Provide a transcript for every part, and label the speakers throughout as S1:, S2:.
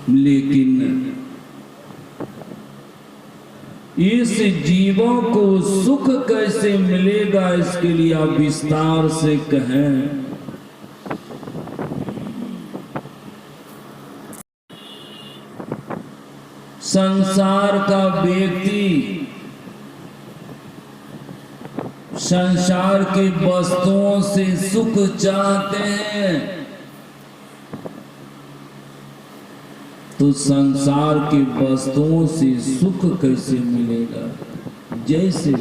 S1: लेकिन इस जीवों को सुख कैसे मिलेगा, इसके लिए आप विस्तार से कहें। संसार का व्यक्ति संसार की वस्तुओं से सुख चाहते हैं, तो संसार की वस्तुओं से सुख कैसे मिलेगा। जैसे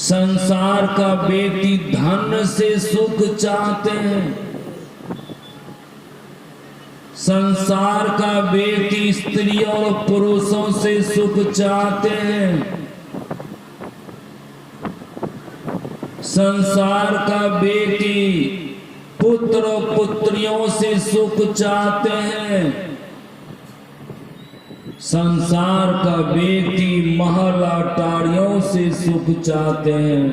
S1: संसार का व्यक्ति धन से सुख चाहते हैं, संसार का व्यक्ति स्त्री और पुरुषों से सुख चाहते हैं, संसार का व्यक्ति पुत्र और पुत्रियों से सुख चाहते हैं, संसार का व्यक्ति महल अटारियों से सुख चाहते हैं,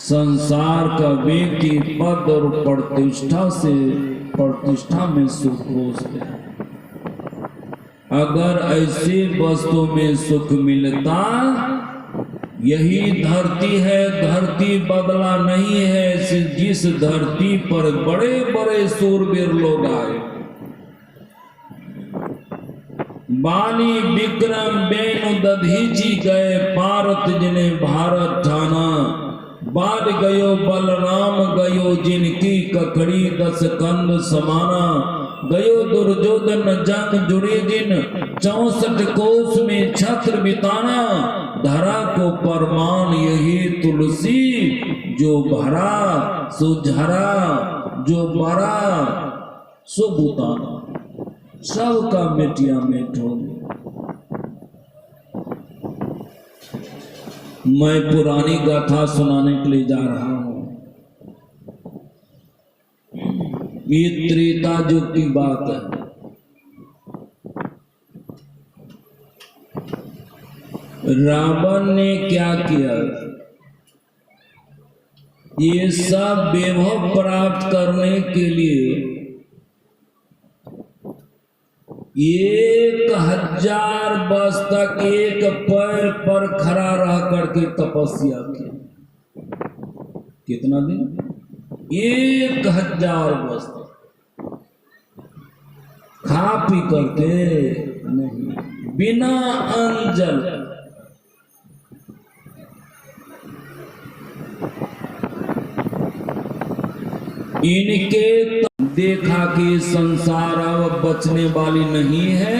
S1: संसार का व्यक्ति पद और प्रतिष्ठा में सुख खोजते हैं। अगर ऐसे वस्तु में सुख मिलता, यही धरती है, धरती बदला नहीं है। जिस धरती पर बड़े बड़े सूरवीर लोग आए, बाली विक्रम बेनु दधीची गए, पारत जिन्हें भारत ठाना, बाद गयो बलराम गयो जिनकी ककड़ी 10 कंद समाना, गयो दुर्योधन जंग जुड़े जिन 64 कोस में छत्र बिताना, धरा को परमान यही तुलसी, जो भरा सो झरा, जो मरा सो बुताना, सबका मिटिया मेट हो गया। मैं पुरानी गाथा सुनाने के लिए जा रहा हूं। ये त्रेता युग की बात है। रावण ने क्या किया, ये सब वैभव प्राप्त करने के लिए 1000 वर्ष तक एक पैर पर खड़ा रह करके तपस्या की। कितना दिन? 1000 वर्ष तक खा पी करके नहीं, बिना अन्न जल। इनके देखा कि संसार अब बचने वाली नहीं है,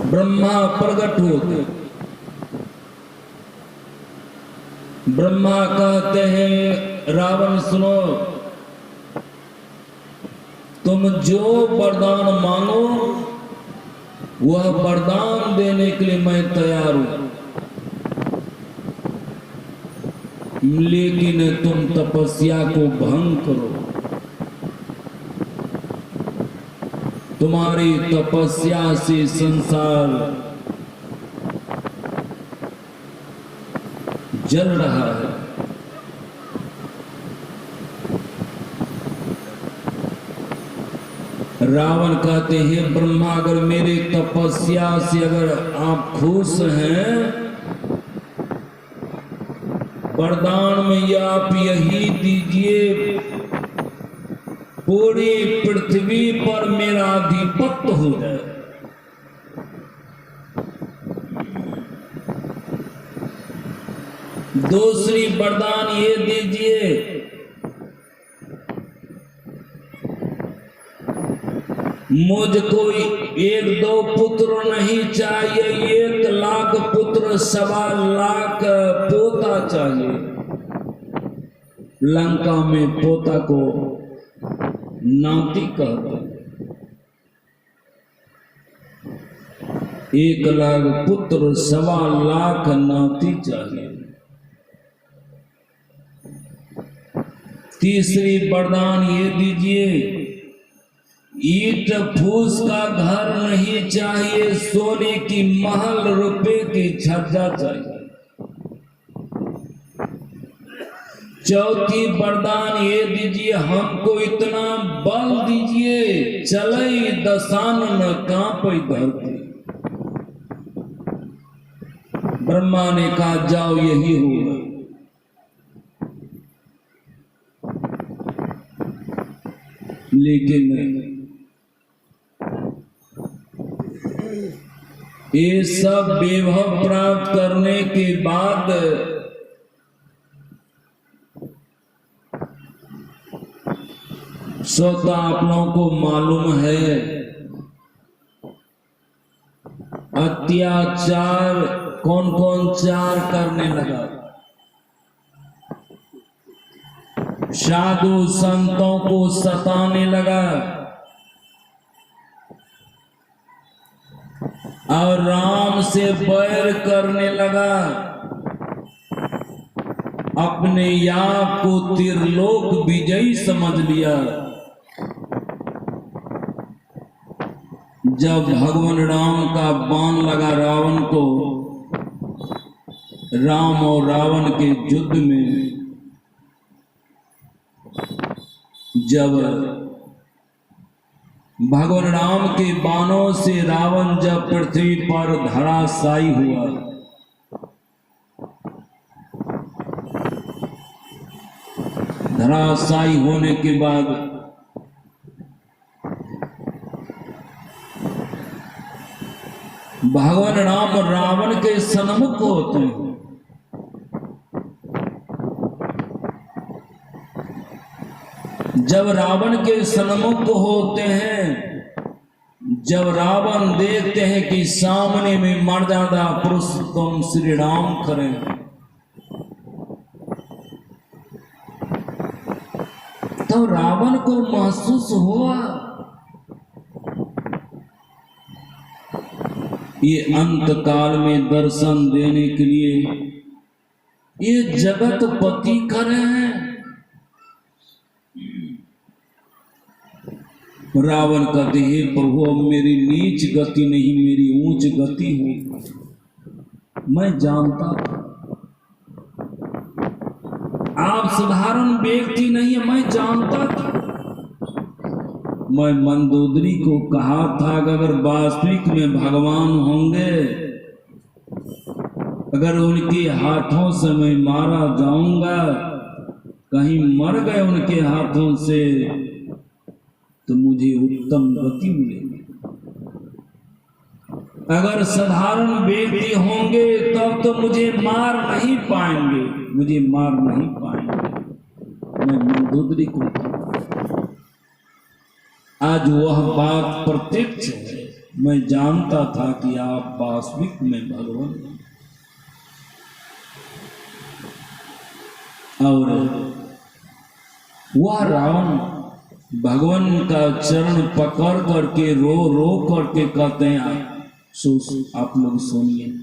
S1: ब्रह्मा प्रकट होते। ब्रह्मा कहते हैं, रावण सुनो, तुम जो वरदान मांगो वह वरदान देने के लिए मैं तैयार हूं, लेकिन तुम तपस्या को भंग करो। तुम्हारी तपस्या से संसार जल रहा है। रावण कहते हैं, ब्रह्मा अगर मेरे तपस्या से अगर आप खुश हैं, वरदान में आप यही दीजिए, पूरी पृथ्वी पर मेरा आधिपत्य हो जाए। दूसरी वरदान ये दीजिए, मुझको 1-2 पुत्र नहीं चाहिए, 1 लाख पुत्र, 1.25 लाख पोता चाहिए। लंका में पोता को नाती कहते हैं। 1 लाख पुत्र, 1.25 लाख नाती चाहिए। तीसरी वरदान ये दीजिए, ईट फूस का घर नहीं चाहिए, सोने की महल, रुपए की छज्जा चाहिए। चौथी वरदान ये दीजिए, हमको इतना बल दीजिए, चले दशानन कांपे धरती। ब्रह्मा ने कहा जाओ यही होगा। लेकिन ये सब वैभव प्राप्त करने के बाद स्वतः आप लोगों को मालूम है अत्याचार कौन कौन चार करने लगा। साधु संतों को सताने लगा और राम से बैर करने लगा। अपने आप को त्रिलोक विजयी समझ लिया। जब भगवान राम का बाण लगा रावण को, राम और रावण के युद्ध में जब भगवान राम के बाणों से रावण जब पृथ्वी पर धराशायी हुआ, धराशायी होने के बाद भगवान राम रावण के सन्मुख होते हैं। जब रावण के सन्मुख होते हैं, जब रावण देखते हैं कि सामने में मर्यादा पुरुषोत्तम श्री राम खड़े, तो रावण को महसूस हुआ ये अंत काल में दर्शन देने के लिए ये जगत पति खड़े हैं। रावण कहते हे प्रभु, अब मेरी नीच गति नहीं, मेरी ऊंच गति हो। मैं जानता था आप साधारण व्यक्ति नहीं है, मैं जानता था। मैं मंदोदरी को कहा था कि अगर वास्तविक में भगवान होंगे, अगर उनके हाथों से मैं मारा जाऊंगा, कहीं मर गए उनके हाथों से, तो मुझे उत्तम गति मिलेगी। अगर साधारण व्यक्ति होंगे तब तो मुझे मार नहीं पाएंगे, मुझे मार नहीं पाएंगे। मैं मंदोदरी को आज वह बात प्रत्यक्ष है। मैं जानता था कि आप वास्तविक में भगवान हैं। और वह रावण भगवान का चरण पकड़ करके रो रो करके कहते हैं, आप लोग सुनिए।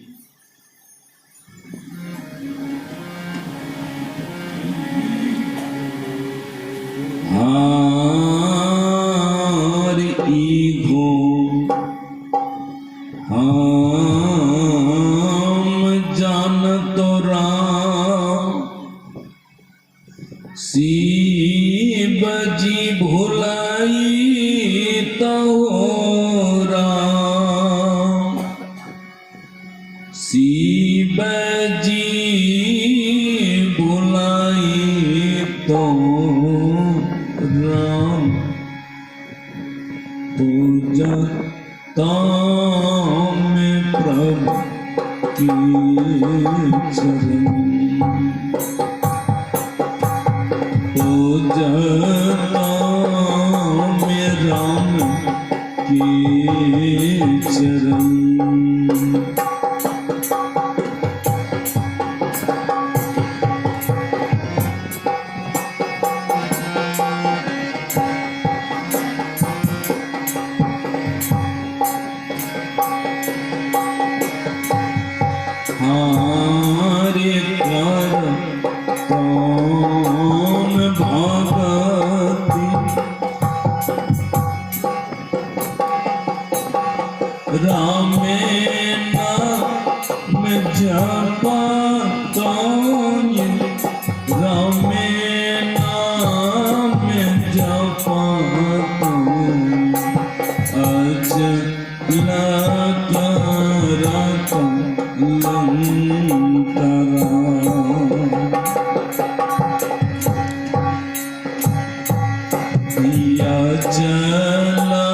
S1: दिया जला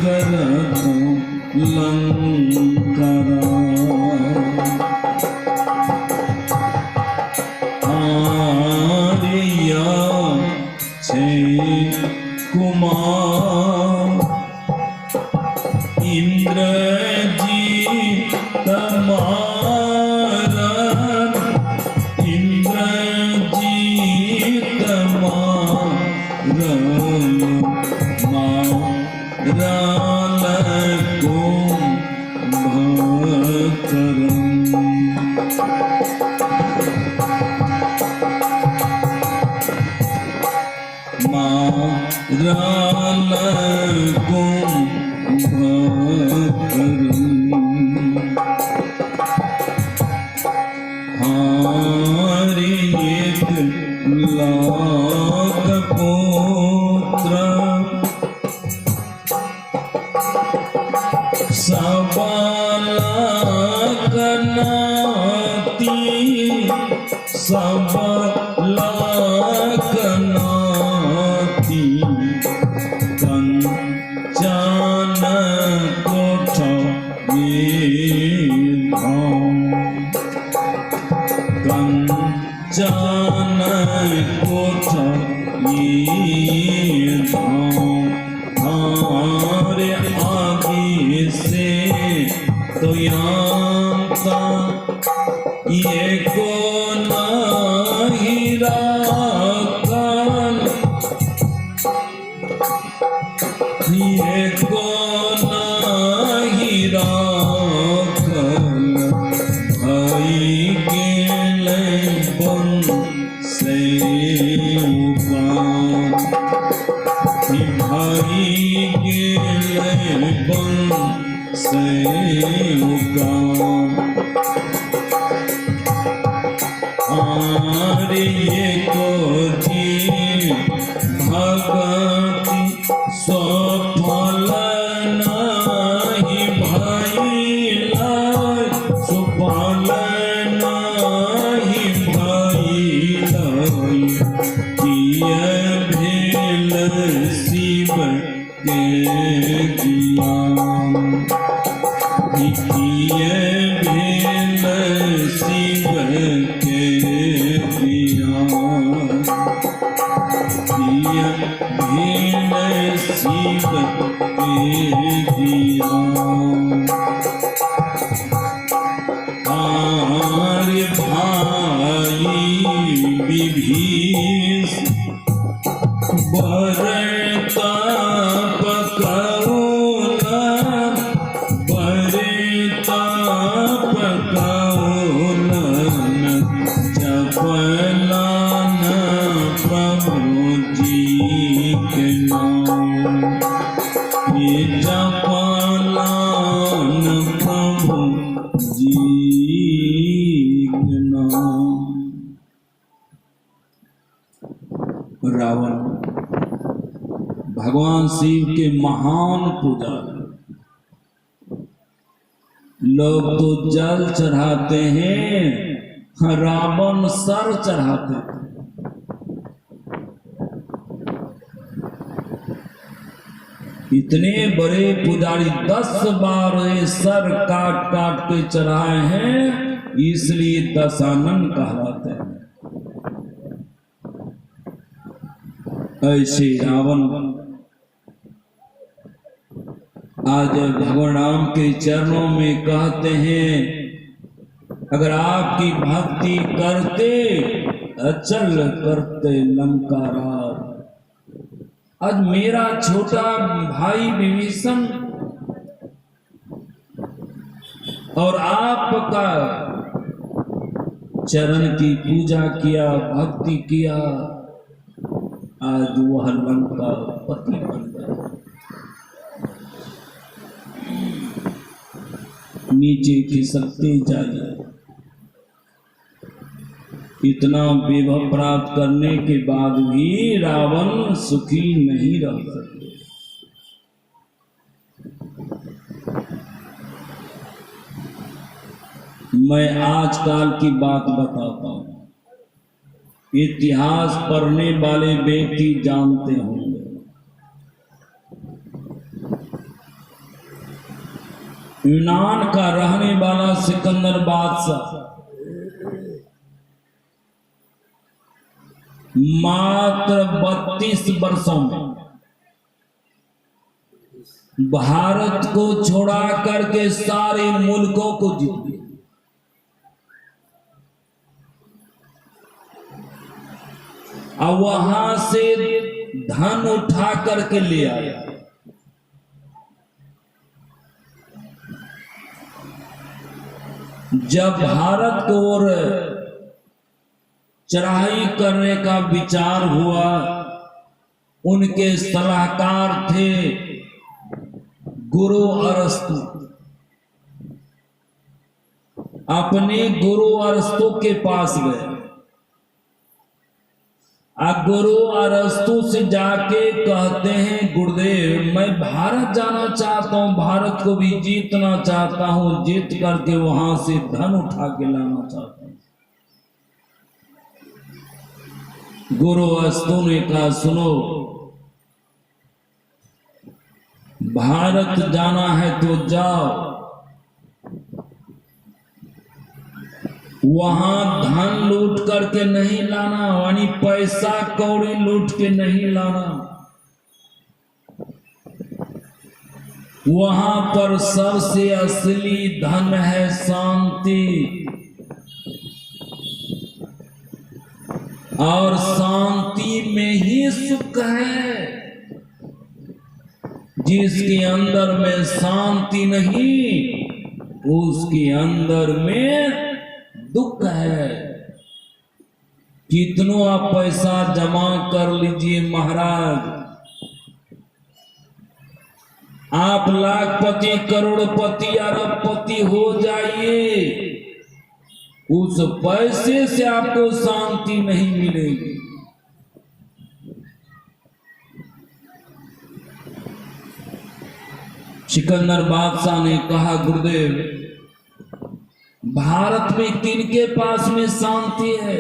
S1: कर लंकरा आर्या छे कुमार इंद्रजीत मारन इंद्रजीत मारन मारन कुंभकर्ण मारन कुंभकर्ण हारि एक लाख पुत्र सबलाकनाति सबलाकनाति कंचन कोठवीधाम कंचन कोठवीधाम हारे आगे से तो यांता ये को नहीं राकन ये को नहीं राकन भाई गेले बन से उगान भाई गेले बन से उगान आरे ये को जी भगति सफल नहीं भइला सुफल नहीं भइला किए भेल शिव के ज्ञान किए भेल शिव के ज्ञान किए भेल शिव के ज्ञान आर्य भाई विभीषण बरताप करुणा बरताप करुणा जपलान प्रभु जी के नाम ये जपलान प्रभु जी के नाम। रावण भगवान शिव के महान पूजा, लोग तो जल चढ़ाते हैं, रावण सर चढ़ाते हैं। इतने बड़े पुजारी 10 बार ये सर काट काट के चढ़ाए हैं, इसलिए दशानन कहलाते हैं। ऐसे रावण आज भगवान राम के चरणों में कहते हैं, अगर आपकी भक्ति करते अचल करते लंका राज। आज मेरा छोटा भाई विभीषण और आपका चरण की पूजा किया, भक्ति किया, आज वह लंका पति बन गया। नीचे खिसकते जाइए। इतना वैभव प्राप्त करने के बाद भी रावण सुखी नहीं रह सके। मैं आजकल की बात बताता हूं, इतिहास पढ़ने वाले व्यक्ति जानते होंगे। यूनान का रहने वाला सिकंदर बादशाह मात्र 32 वर्षों में भारत को छोड़ा करके सारे मुल्कों को जीत लिया। और वहां से धन उठा करके ले आया। जब भारत को और चढ़ाई करने का विचार हुआ, उनके सलाहकार थे गुरु अरस्तु। अपने गुरु अरस्तु के पास गए। गुरु अरस्तु से जाके कहते हैं, गुरुदेव मैं भारत जाना चाहता हूं, भारत को भी जीतना चाहता हूं, जीत करके वहां से धन उठा के लाना चाहता हूं। गुरु अरस्तु ने कहा, सुनो, भारत जाना है तो जाओ, वहां धन लूट करके नहीं लाना, यानी पैसा कौड़ी लूट के नहीं लाना। वहां पर सबसे असली धन है शांति, और शांति में ही सुख है। जिसके अंदर में शांति नहीं, उसके अंदर में दुख है। कितनों आप पैसा जमा कर लीजिए महाराज, आप लाखपति, करोड़पति, अरबपति हो जाइए, उस पैसे से आपको शांति नहीं मिलेगी। सिकंदर बादशाह ने कहा, गुरुदेव भारत में किनके पास में शांति है?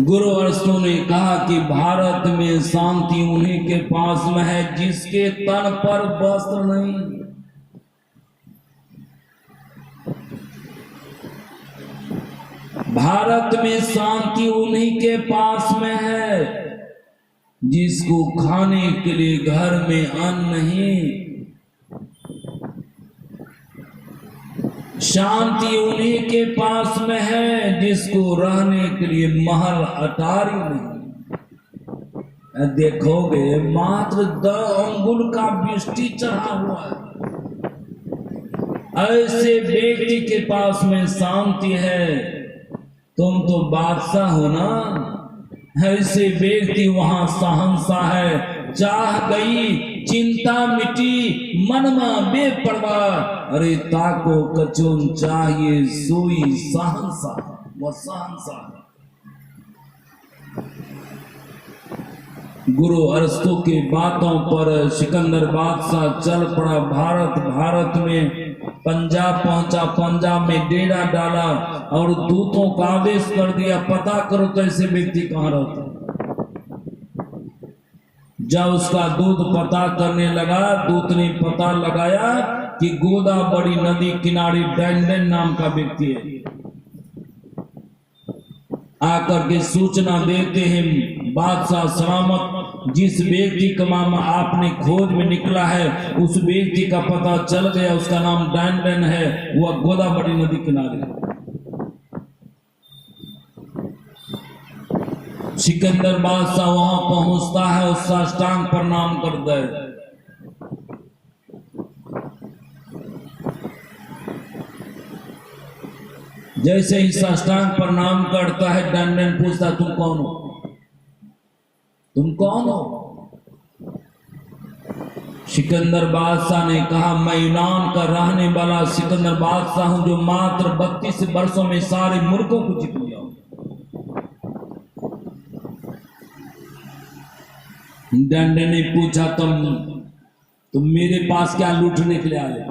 S1: गुरु अरस्तु ने कहा कि भारत में शांति उन्हीं के पास में है जिसके तन पर वस्त्र नहीं। भारत में शांति उन्हीं के पास में है जिसको खाने के लिए घर में अन्न नहीं। शांति उन्हीं के पास में है जिसको रहने के लिए महल अटारी नहीं। देखोगे मात्र 10 अंगुल का बिष्टी चढ़ा हुआ है, ऐसे व्यक्ति के पास में शांति है। तुम तो बादशाह हो ना, ऐसे व्यक्ति वहां सहनशाह है। चाह गई चिंता मिटी, मनमा बेपरवाह, अरे ताको कचून चाहिए सोई सहनशाह, वह सहनशाह। गुरु अरस्तु की बातों पर सिकंदर बादशाह चल पड़ा भारत में पंजाब पहुंचा। पंजाब में डेरा डाला और दूतों का आदेश कर दिया, पता करो तो ऐसे व्यक्ति कहां रहते। जब उसका दूत पता करने लगा, दूत ने पता लगाया कि गोदावरी नदी किनारे डैंडन नाम का व्यक्ति है। आकर के सूचना देते हैं, बादशाह सलामत, जिस व्यक्ति का नाम आपने खोज में निकला है उस व्यक्ति का पता चल गया, उसका नाम डैंडन है, वह गोदावरी नदी किनारे। सिकंदर बादशाह वहां पहुंचता है, उस साष्टांग प्रणाम करता है। जैसे ही साष्टांग प्रणाम करता है, डैंडन पूछता, तुम कौन हो? तुम कौन हो? सिकंदर बादशाह ने कहा, मैं यूनान का रहने वाला सिकंदर बादशाह हूं, जो मात्र 32 वर्षों में सारे मुल्कों को जीत लिया हूं। डैंडन ने पूछा, तुम तुम मेरे पास क्या लूटने के लिए आए?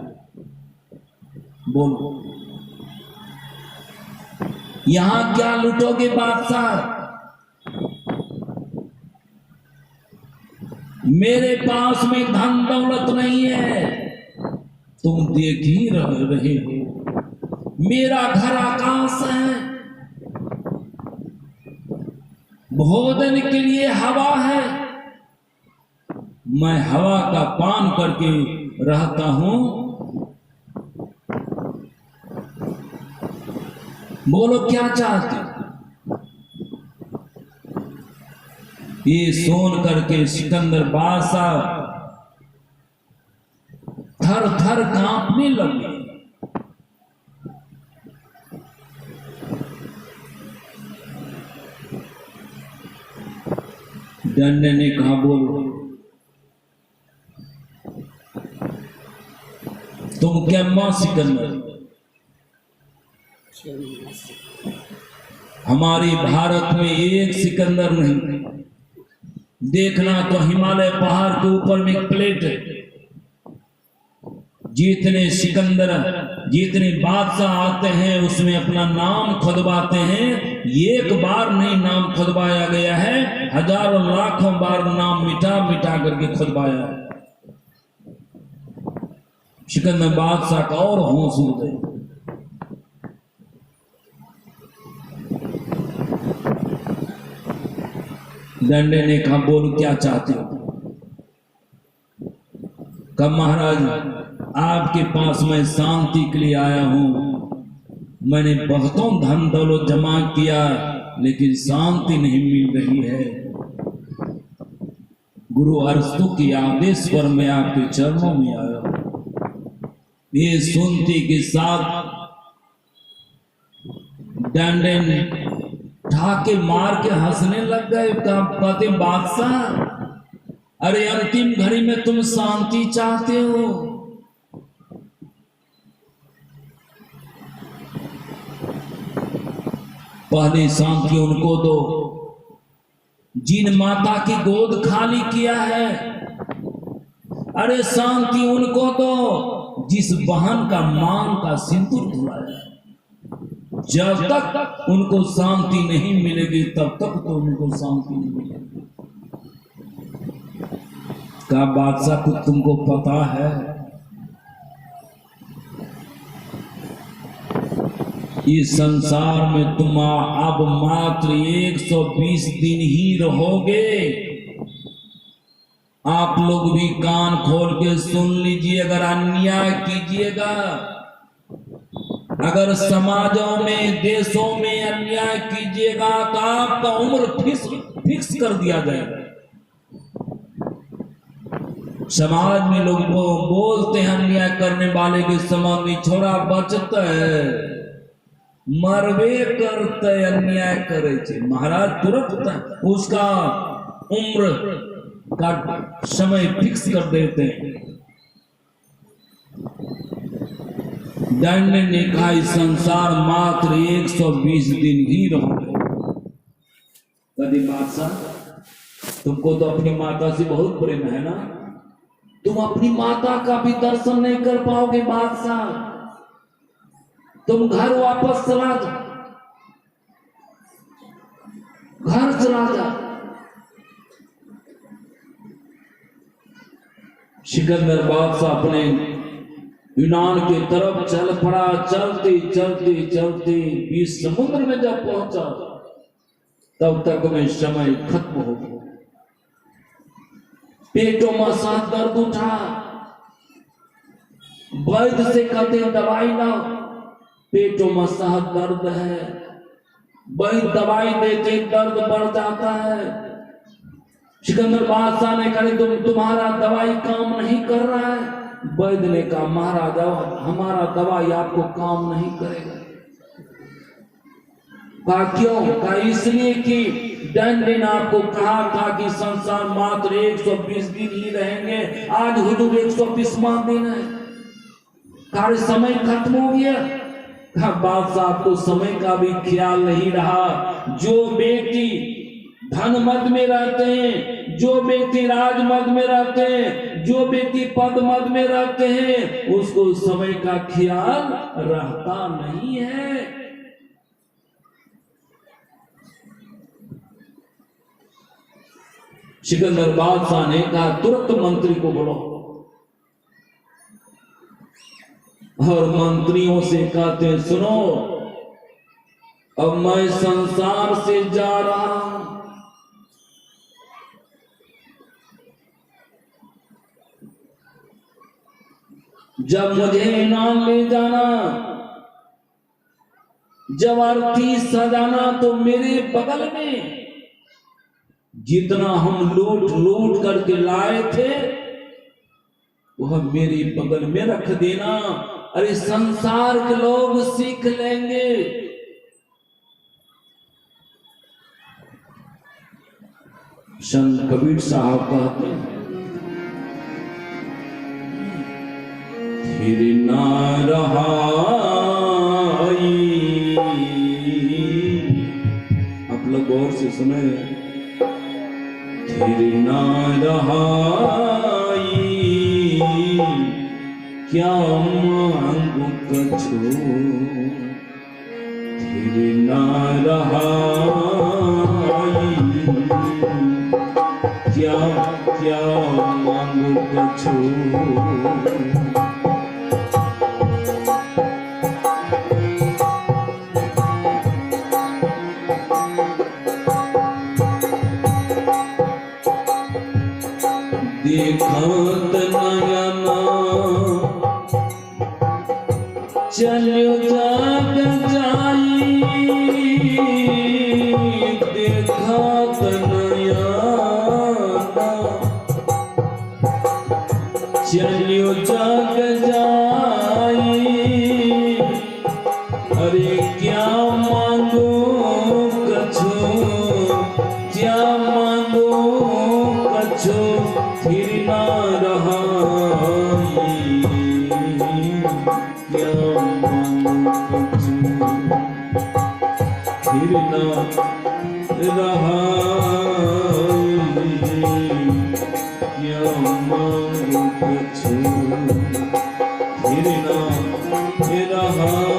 S1: बोलो, यहां क्या लूटोगे बादशाह? मेरे पास में धन दौलत नहीं है, तुम देख ही रहे हो। मेरा घर आकाश है, भोजन के लिए हवा है, मैं हवा का पान करके रहता हूं। बोलो क्या चाहते? ये सुन करके सिकंदर बादशाह थर थर कांपने लगे। डंडे ने कहा, बोलो तुम क्या मां सिकंदर? हमारे भारत में एक सिकंदर नहीं, देखना तो हिमालय पहाड़ के ऊपर में एक प्लेट है। जितने सिकंदर, जितने बादशाह आते हैं उसमें अपना नाम खुदवाते हैं। एक बार नहीं नाम खुदवाया गया है, हजारों लाखों बार नाम मिटा मिटा करके खुदवाया है। सिकंदर बादशाह का और होश उड़ गए। डंडे ने कहा, बोलो क्या चाहते हो? कहा, महाराज आपके पास मैं शांति के लिए आया हूं। मैंने बहुतों धन दौलत जमा किया लेकिन शांति नहीं मिल रही है। गुरु अरस्तु के आदेश पर मैं आपके चरणों में आया हूं। ये सुनते के साथ डंडे ठाके मार के हंसने लग गए। कहते, बादशाह अरे अंतिम घड़ी में तुम शांति चाहते हो? पहले शांति उनको दो जिन माता की गोद खाली किया है। अरे शांति उनको दो जिस बहन का मांग का सिंदूर धुलाया। जब तक उनको शांति नहीं मिलेगी तब तक तो उनको शांति नहीं मिलेगी। का बादशाह को तुमको पता है, इस संसार में तुम अब मात्र 120 दिन ही रहोगे। आप लोग भी कान खोल के सुन लीजिए। अगर अन्याय कीजिएगा, अगर समाजों में देशों में अन्याय कीजिएगा तो आपका उम्र फिक्स कर दिया जाएगा। समाज में लोग बोलते हैं अन्याय करने वाले के समाज में छोड़ा बचता है, मरवे करते अन्याय करे छे। महाराज तुरंत उसका उम्र का समय फिक्स कर देते हैं। दंड ने कहा, इस संसार मात्र 120 दिन ही रहोगे। कभी बादशाह, तुमको तो अपनी माता से बहुत प्रेम है ना, तुम अपनी माता का भी दर्शन नहीं कर पाओगे बादशाह। तुम घर वापस चला जाओ, घर चला जाओ। सिकंदर बादशाह अपने यूनान की तरफ चल पड़ा। चलते चलते चलते बीच समुद्र में जब पहुंचा तब तक में समय खत्म हो गया। पेटों में साथ दर्द उठा। वैद्य से कहते दवाई लाओ, पेटों में साथ दर्द है। वैद्य दवाई देते दर्द बढ़ जाता है। सिकंदर बादशाह ने कहा, तुम्हारा दवाई काम नहीं कर रहा है। वैद्य ने कहा, महाराजा हमारा दवाई आपको काम नहीं करेगा। कहा क्यों? कहा इसलिए कि दंड ने आपको कहा था कि संसार मात्र 120 दिन ही रहेंगे। आज हुजूर 120वां दिन है। कार्य समय खत्म हो गया। कहा बादशाह आपको समय का भी ख्याल नहीं रहा। जो बेटी धन मद में रहते हैं, जो व्यक्ति राज मद में रहते हैं, जो व्यक्ति पद मद में रहते हैं उसको समय का ख्याल रहता नहीं है। सिकंदर बादशाह ने कहा तुरंत मंत्री को बोलो, और मंत्रियों से कहते सुनो, अब मैं संसार से जा रहा हूं, जब मुझे इनाम ले जाना, जब अर्थी सजाना, तो मेरे बगल में जितना हम लूट करके लाए थे वह मेरे बगल में रख देना। अरे संसार के लोग सीख लेंगे। संत कबीर साहब कहते हैं फिर ना रहाई, आप लोग गौर से सुने, फिर ना रहाई क्या मांगू कछु, फिर ना रहाई क्या क्या मांगू कछु। देखत नयना चलो जाग जाई, देखत नयना चलो जाग जाई, अरे क्या मांगो कछु, क्या मांगो कछु, फिर ना रहाई क्या मांगो कछु, फिर ना रहाई क्या मांगो कछु, फिर ना रहाई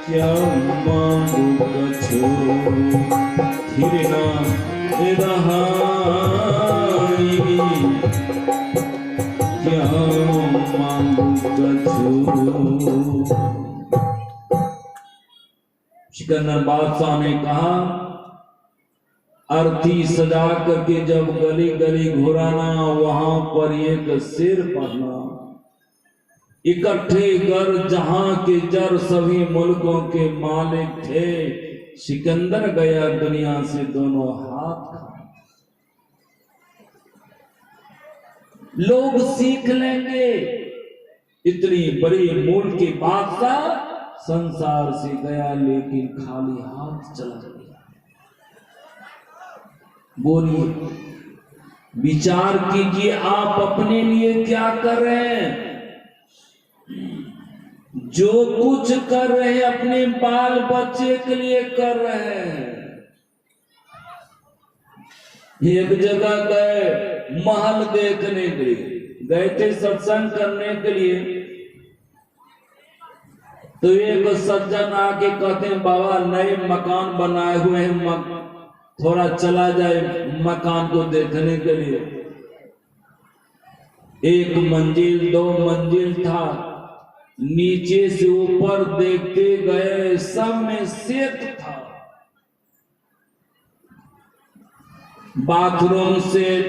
S1: क्या मांगो कछु, फिर ना रहाई क्या मांगू कछु। सिकंदर बादशाह ने कहा अर्थी सजा करके जब गली गली घुराना, वहां पर एक सिर पड़ना, इकट्ठे कर जहां के जर सभी मुल्कों के मालिक थे, सिकंदर गया दुनिया से दोनों हाथ खा। लोग सीख लेंगे इतनी बड़ी मुल्क के बादशाह संसार से गया लेकिन खाली हाथ चला गया। बोलिए, विचार कीजिए आप अपने लिए क्या कर रहे हैं। जो कुछ कर रहे हैं अपने बाल बच्चे के लिए कर रहे हैं। एक जगह गए महल देखने के लिए, गए थे सत्संग करने के लिए, तो एक सज्जन आके कहते हैं बाबा नए मकान बनाए हुए हैं, थोड़ा चला जाए मकान को देखने के लिए। एक मंजिल दो मंजिल था, नीचे से ऊपर देखते गए सब में सेट था, बाथरूम सेट,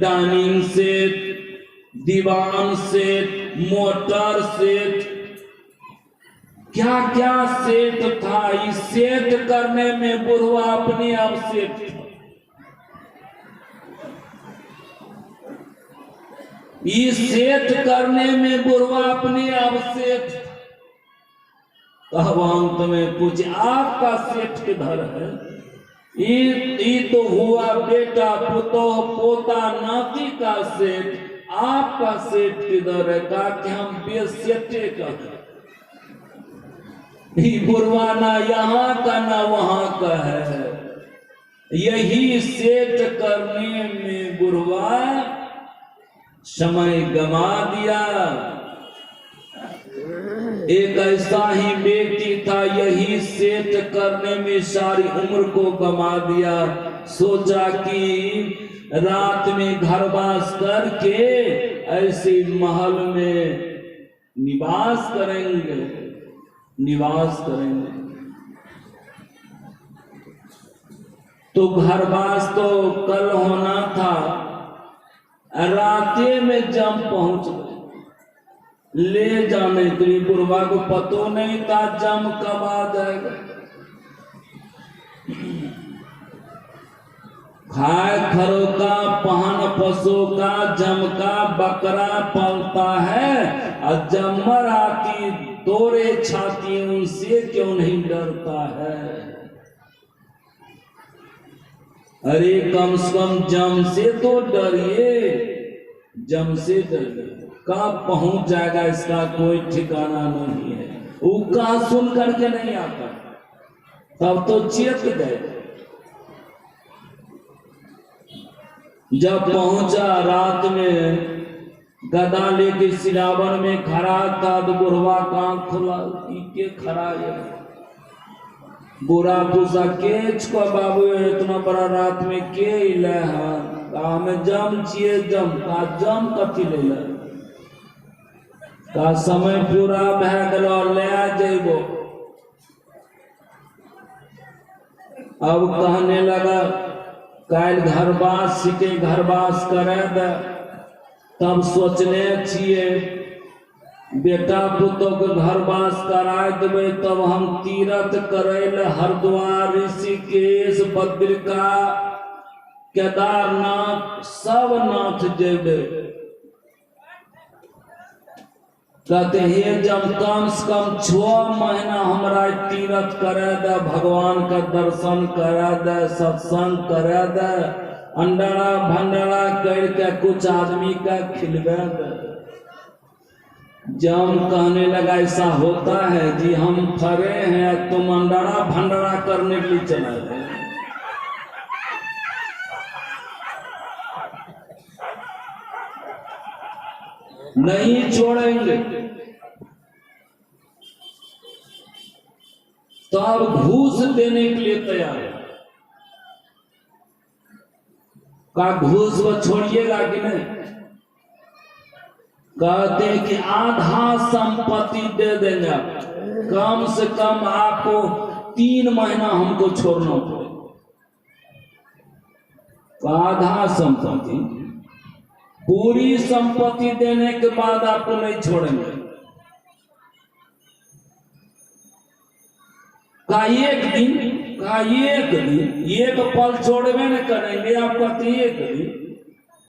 S1: डाइनिंग सेट, दीवान सेट, मोटर सेट, क्या क्या सेट था। इस सेट करने में बुढ़वा अपने आप सेट था। इस सेट करने में बुढ़वा अपने आप सेट। तब अंत में पूछे आपका सेट किधर है? ये तो हुआ बेटा पुतोह पोता नाती का सेट, आपका सेट किधर है? कहा कि हम बेसेटे का, बुढ़वा ना यहाँ का ना वहां का है। यही सेट करने में बुढ़वा समय गमा दिया। एक ऐसा ही व्यक्ति था, यही सेट करने में सारी उम्र को गमा दिया। सोचा कि रात में घरवास करके ऐसे महल में निवास करेंगे। तो घरवास तो कल होना था, राते में जम पहुंच गए। ले जाने के लिए बुढ़वा को पतो नहीं था जम कब आ जाएगा। खाए खरो का, पहन पशु का, जम का बकरा पलता है, और जमर आती तोरे छाती, उनसे क्यों नहीं डरता है। अरे कम से कम जम से तो डरिए, जम से डरिए। कब पहुंच जाएगा इसका कोई ठिकाना नहीं है। वो कहा सुन करके नहीं आता, तब तो चेत गए। जब पहुंचा रात में, गदा लेके सिलावन में खड़ा था, तो बुढ़वा कान खुला के खड़ा है। बुरा पूछा के को बाबू इतना बड़ा रात में के ले हमें जम छिए। जम का जम कथी ले का समय पूरा भै गलो, ले जेबो। अब कहने लगा काल घरवास सीखे, घरवास करे दे। तब सोचने छिए बेटा पुतो के घरवास करा देवे, तब हम तीर्थ करे हरिद्वार, ऋषिकेश, बद्रिका, केदारनाथ सब नाथ जेबे। कहते हैं जब कम से कम 6 महीना हमारा तीर्थ करे दे, भगवान का दर्शन करे दे, सत्संग करे दे, अंडरा भंडारा करके कुछ आदमी का खिलवे दे। जब कहने लगा ऐसा होता है जी, हम फरे हैं, तुम अंडरा भंडारा करने के लिए चला गए। नहीं छोड़ेंगे। तो अब घूस देने के लिए तैयार है। का घूस वो छोड़िएगा कि नहीं? कहते हैं कि आधा संपत्ति दे देंगे, कम से कम आपको 3 महीना हमको छोड़ना पड़ेगा। आधा संपत्ति, पूरी संपत्ति देने के बाद आपको नहीं छोड़ेंगे। का एक दिन, एक पल छोड़वे न करेंगे। आप कहते एक दिन